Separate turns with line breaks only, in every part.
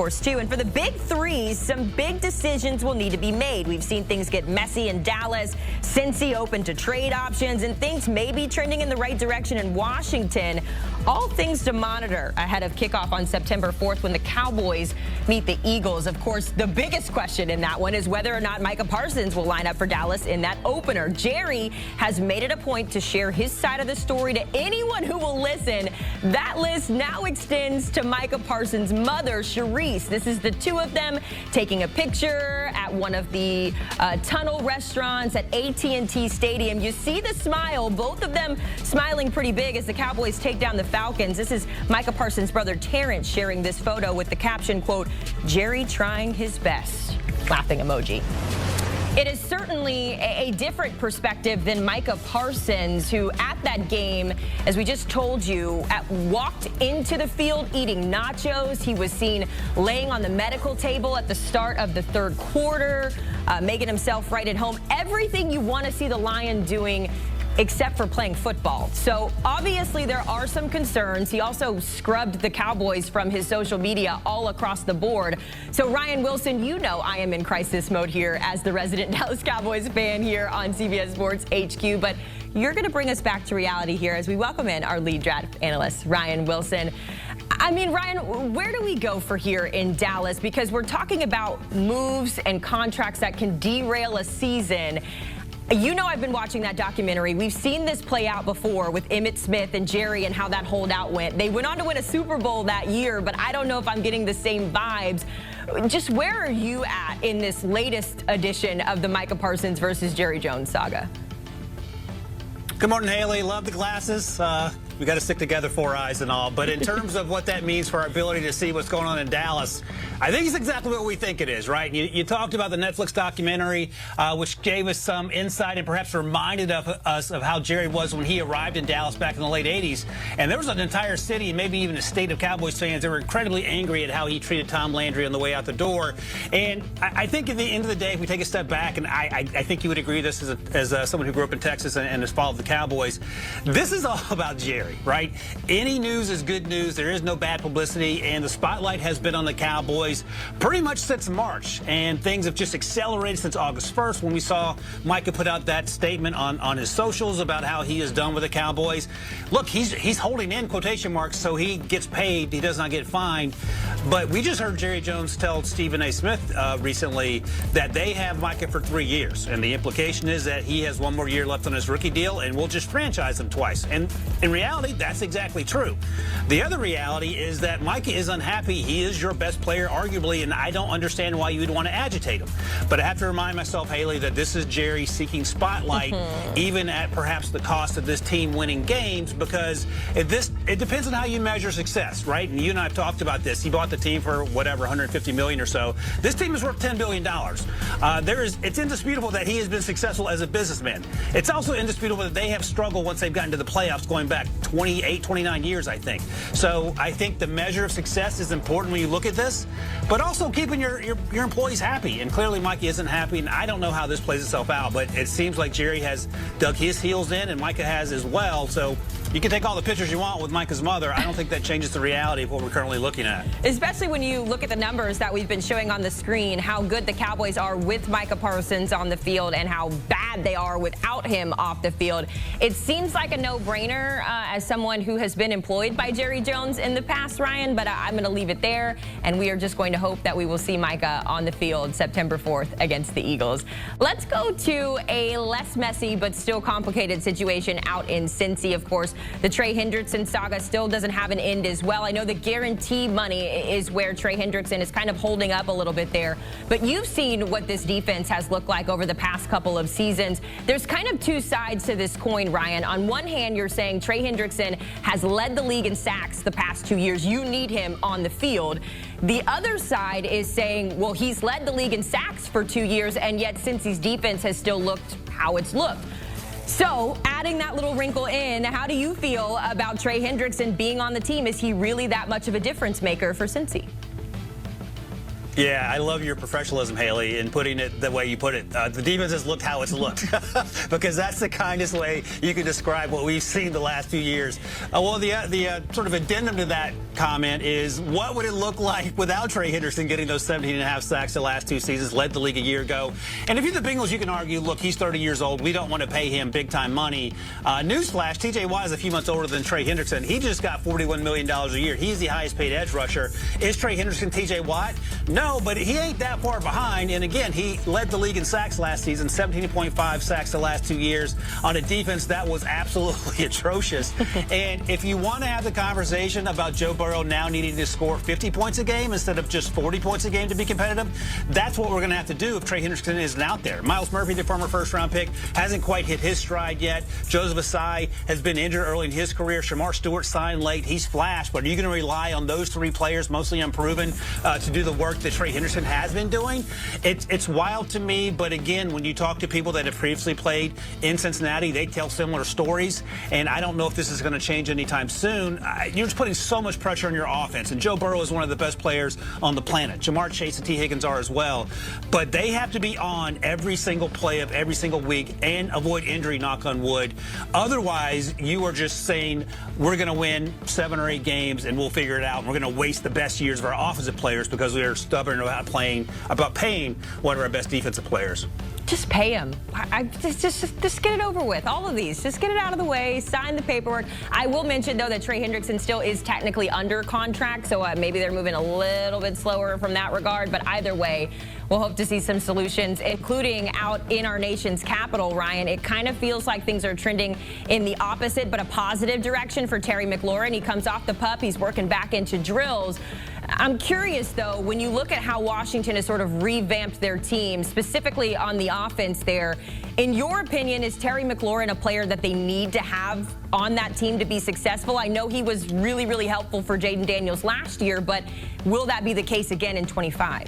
course, too. And for the big three, some big decisions will need to be made. We've seen things get messy in Dallas, Cincy open to trade options, and things may be trending in the right direction in Washington. All things to monitor ahead of kickoff on September 4th when the Cowboys meet the Eagles. Of course, the biggest question in that one is whether or not Micah Parsons will line up for Dallas in that opener. Jerry has made it a point to share his side of the story to anyone who will listen. That list now extends to Micah Parsons' mother, Sharice. This is the two of them taking a picture at one of the tunnel restaurants at AT&T Stadium. You see the smile, both of them smiling pretty big as the Cowboys take down the Falcons. This is Micah Parsons' brother Terrence sharing this photo with the caption, quote, "Jerry trying his best," laughing emoji. It is certainly a different perspective than Micah Parsons, who at that game, as we just told you, walked into the field eating nachos. He was seen laying on the medical table at the start of the third quarter, making himself right at home. Everything you want to see the Lion doing except for playing football. So obviously there are some concerns. He also scrubbed the Cowboys from his social media all across the board. So Ryan Wilson, you know I am in crisis mode here as the resident Dallas Cowboys fan here on CBS Sports HQ, but you're going to bring us back to reality here as we welcome in our lead draft analyst, Ryan Wilson. I mean, Ryan, where do we go for here in Dallas? Because we're talking about moves and contracts that can derail a season. You know I've been watching that documentary. We've seen this play out before with Emmitt Smith and Jerry and how that holdout went. They went on to win a Super Bowl that year, but I don't know if I'm getting the same vibes. Just where are you at in this latest edition of the Micah Parsons versus Jerry Jones saga?
Good morning, Haley. Love the glasses. We got to stick together, 4 eyes and all. But in terms of what that means for our ability to see what's going on in Dallas, I think it's exactly what we think it is, right? You talked about the Netflix documentary, which gave us some insight and perhaps reminded us of how Jerry was when he arrived in Dallas back in the late 80s. And there was an entire city, and maybe even a state of Cowboys fans that were incredibly angry at how he treated Tom Landry on the way out the door. And I think at the end of the day, if we take a step back, and I think you would agree with this as someone who grew up in Texas and has followed the Cowboys, this is all about Jerry, right? Any news is good news. There is no bad publicity, and the spotlight has been on the Cowboys pretty much since March, and things have just accelerated since August 1st when we saw Micah put out that statement on his socials about how he is done with the Cowboys. Look, he's holding in quotation marks, so he gets paid. He does not get fined. But we just heard Jerry Jones tell Stephen A. Smith recently that they have Micah for 3 years, and the implication is that he has 1 more year left on his rookie deal, and we'll just franchise him twice. And in reality, that's exactly true. The other reality is that Micah is unhappy. He is your best player, arguably, and I don't understand why you would want to agitate him. But I have to remind myself, Haley, that this is Jerry seeking spotlight, even at perhaps the cost of this team winning games, because it depends on how you measure success, right? And you and I have talked about this. He bought the team for whatever, $150 million or so. This team is worth $10 billion. It's indisputable that he has been successful as a businessman. It's also indisputable that they have struggled once they've gotten to the playoffs going back 28, 29 years, I think. So I think the measure of success is important when you look at this, but also keeping your employees happy. And clearly Micah isn't happy, and I don't know how this plays itself out, but it seems like Jerry has dug his heels in, and Micah has as well. So you can take all the pictures you want with Micah's mother. I don't think that changes the reality of what we're currently looking at.
Especially when you look at the numbers that we've been showing on the screen, how good the Cowboys are with Micah Parsons on the field and how bad they are without him off the field. It seems like a no-brainer as someone who has been employed by Jerry Jones in the past, Ryan, but I'm going to leave it there, and we are just going to hope that we will see Micah on the field September 4th against the Eagles. Let's go to a less messy but still complicated situation out in Cincy, of course. The Trey Hendrickson saga still doesn't have an end as well. I know the guarantee money is where Trey Hendrickson is kind of holding up a little bit there, but you've seen what this defense has looked like over the past couple of seasons. There's kind of two sides to this coin, Ryan. On one hand, you're saying Trey Hendrickson has led the league in sacks the past 2 years. You need him on the field. The other side is saying, well, he's led the league in sacks for 2 years, and yet Cincy's defense has still looked how it's looked. So, adding that little wrinkle in, how do you feel about Trey Hendrickson being on the team? Is he really that much of a difference maker for Cincy?
Yeah, I love your professionalism, Haley, in putting it the way you put it. The defense has looked how it's looked, because that's the kindest way you can describe what we've seen the last few years. Well, the sort of addendum to that comment is, what would it look like without Trey Hendrickson getting those 17.5 sacks the last 2 seasons, led the league a year ago? And if you're the Bengals, you can argue, look, he's 30 years old. We don't want to pay him big-time money. Newsflash, T.J. Watt is a few months older than Trey Hendrickson. He just got $41 million a year. He's the highest-paid edge rusher. Is Trey Hendrickson T.J. Watt? No, but he ain't that far behind. And again, he led the league in sacks last season, 17.5 sacks the last 2 years on a defense that was absolutely atrocious. And if you want to have the conversation about Joe Burrow now needing to score 50 points a game instead of just 40 points a game to be competitive, that's what we're going to have to do if Trey Hendrickson isn't out there. Miles Murphy, the former first-round pick, hasn't quite hit his stride yet. Joseph Asai has been injured early in his career. Shamar Stewart signed late. He's flashed. But are you going to rely on those 3 players, mostly unproven, to do the work that Trey Hendrickson has been doing? It's wild to me, but again, when you talk to people that have previously played in Cincinnati, they tell similar stories, and I don't know if this is going to change anytime soon. You're just putting so much pressure on your offense, and Joe Burrow is one of the best players on the planet. Jamar Chase and T. Higgins are as well, but they have to be on every single play of every single week and avoid injury, knock on wood. Otherwise, you are just saying, we're going to win 7 or 8 games and we'll figure it out, and we're going to waste the best years of our offensive players because we are stubborn about paying one of our best defensive players.
Just pay him. Just get it over with. All of these. Just get it out of the way. Sign the paperwork. I will mention, though, that Trey Hendrickson still is technically under contract, so maybe they're moving a little bit slower from that regard. But either way, we'll hope to see some solutions, including out in our nation's capital, Ryan. It kind of feels like things are trending in the opposite, but a positive direction for Terry McLaurin. He comes off the PUP. He's working back into drills. I'm curious, though, when you look at how Washington has sort of revamped their team, specifically on the offense there, in your opinion, is Terry McLaurin a player that they need to have on that team to be successful? I know he was really, really helpful for Jaden Daniels last year, but will that be the case again in 25?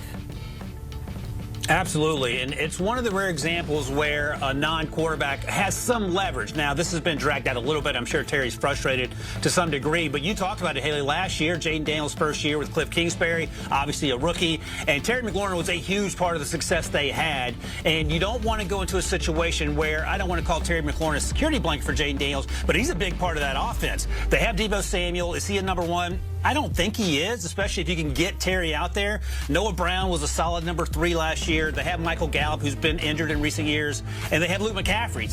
Absolutely, and it's one of the rare examples where a non-quarterback has some leverage. Now, this has been dragged out a little bit. I'm sure Terry's frustrated to some degree, but you talked about it, Haley, last year, Jaden Daniels' first year with Cliff Kingsbury, obviously a rookie, and Terry McLaurin was a huge part of the success they had, and you don't want to go into a situation where, I don't want to call Terry McLaurin a security blanket for Jaden Daniels, but he's a big part of that offense. They have Deebo Samuel. Is he a number 1? I don't think he is, especially if you can get Terry out there. Noah Brown was a solid number 3 last year. They have Michael Gallup, who's been injured in recent years. And they have Luke McCaffrey,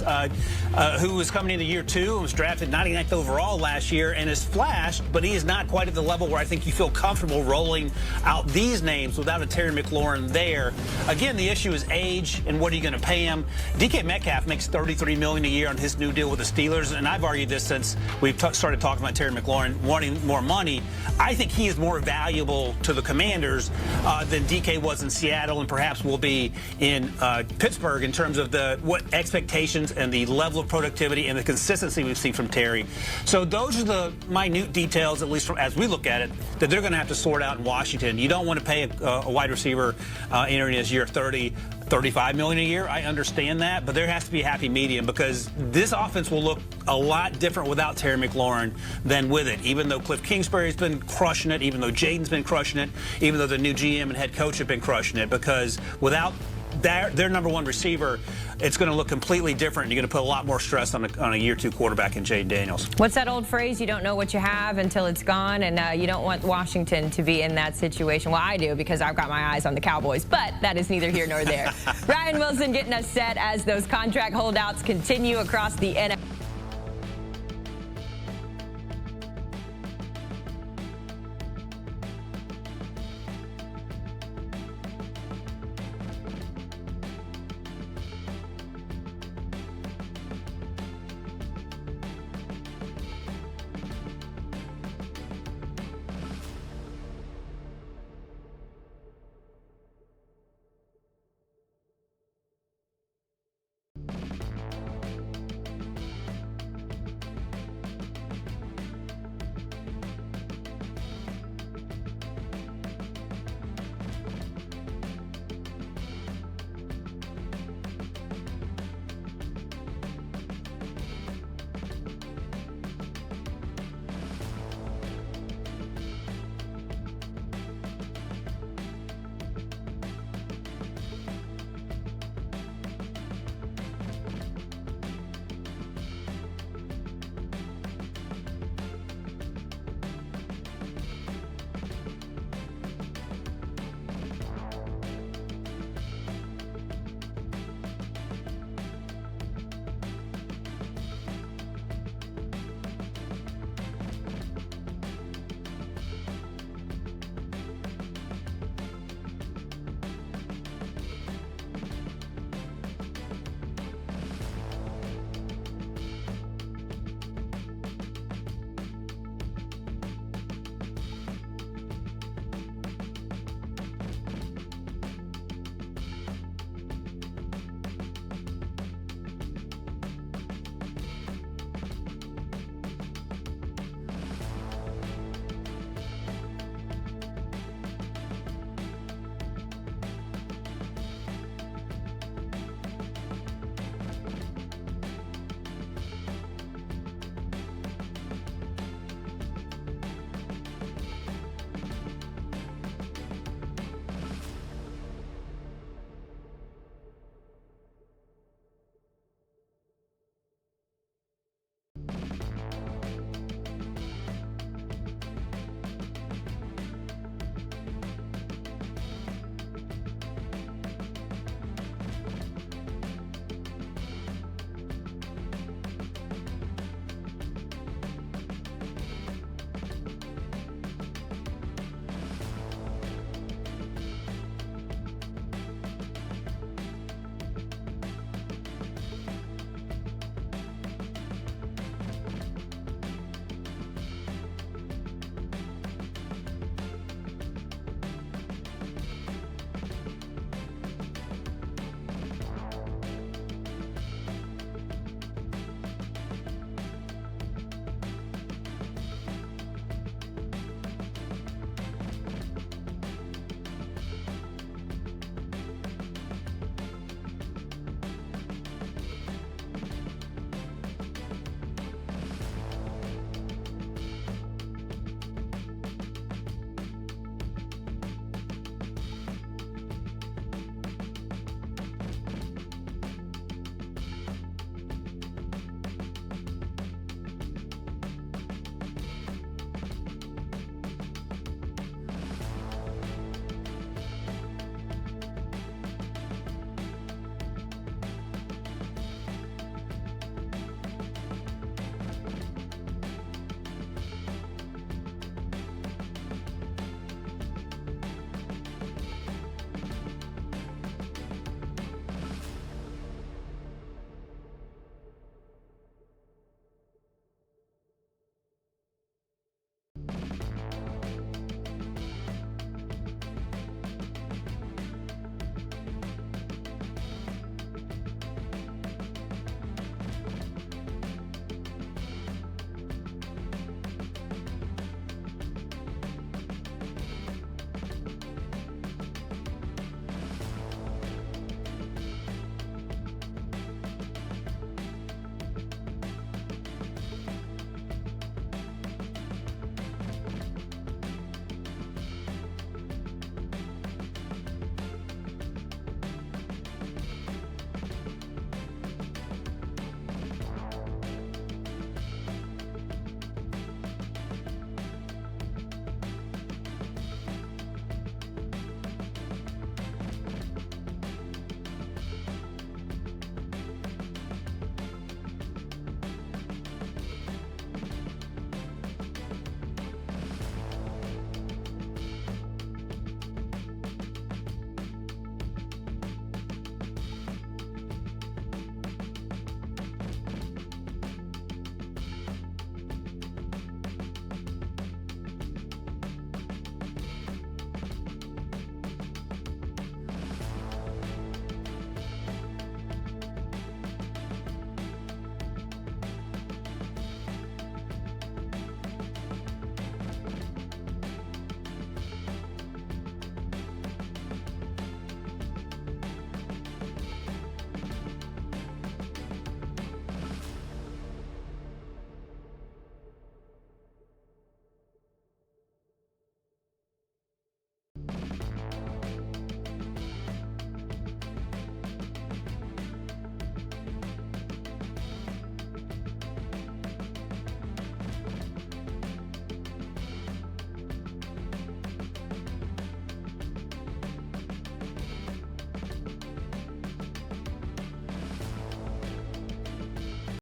who was coming into year 2 and was drafted 99th overall last year and has flashed, but he is not quite at the level where I think you feel comfortable rolling out these names without a Terry McLaurin there. Again, the issue is age and what are you going to pay him. DK Metcalf makes $33 million a year on his new deal with the Steelers, and I've argued this since we've started talking about Terry McLaurin wanting more money. I think he is more valuable to the Commanders than DK was in Seattle and perhaps will be in Pittsburgh in terms of what expectations and the level of productivity and the consistency we've seen from Terry. So those are the minute details, at least as we look at it, that they're going to have to sort out in Washington. You don't want to pay a wide receiver entering his year 35 million a year. I understand that, but there has to be a happy medium because this offense will look a lot different without Terry McLaurin than with it. Even though Cliff Kingsbury's been crushing it, even though Jaden's been crushing it, even though the new GM and head coach have been crushing it, because without their number 1 receiver, it's going to look completely different. You're going to put a lot more stress on a year 2 quarterback in Jaden Daniels.
What's that old phrase? You don't know what you have until it's gone, and you don't want Washington to be in that situation. Well, I do because I've got my eyes on the Cowboys, but that is neither here nor there. Ryan Wilson getting us set as those contract holdouts continue across the NFL.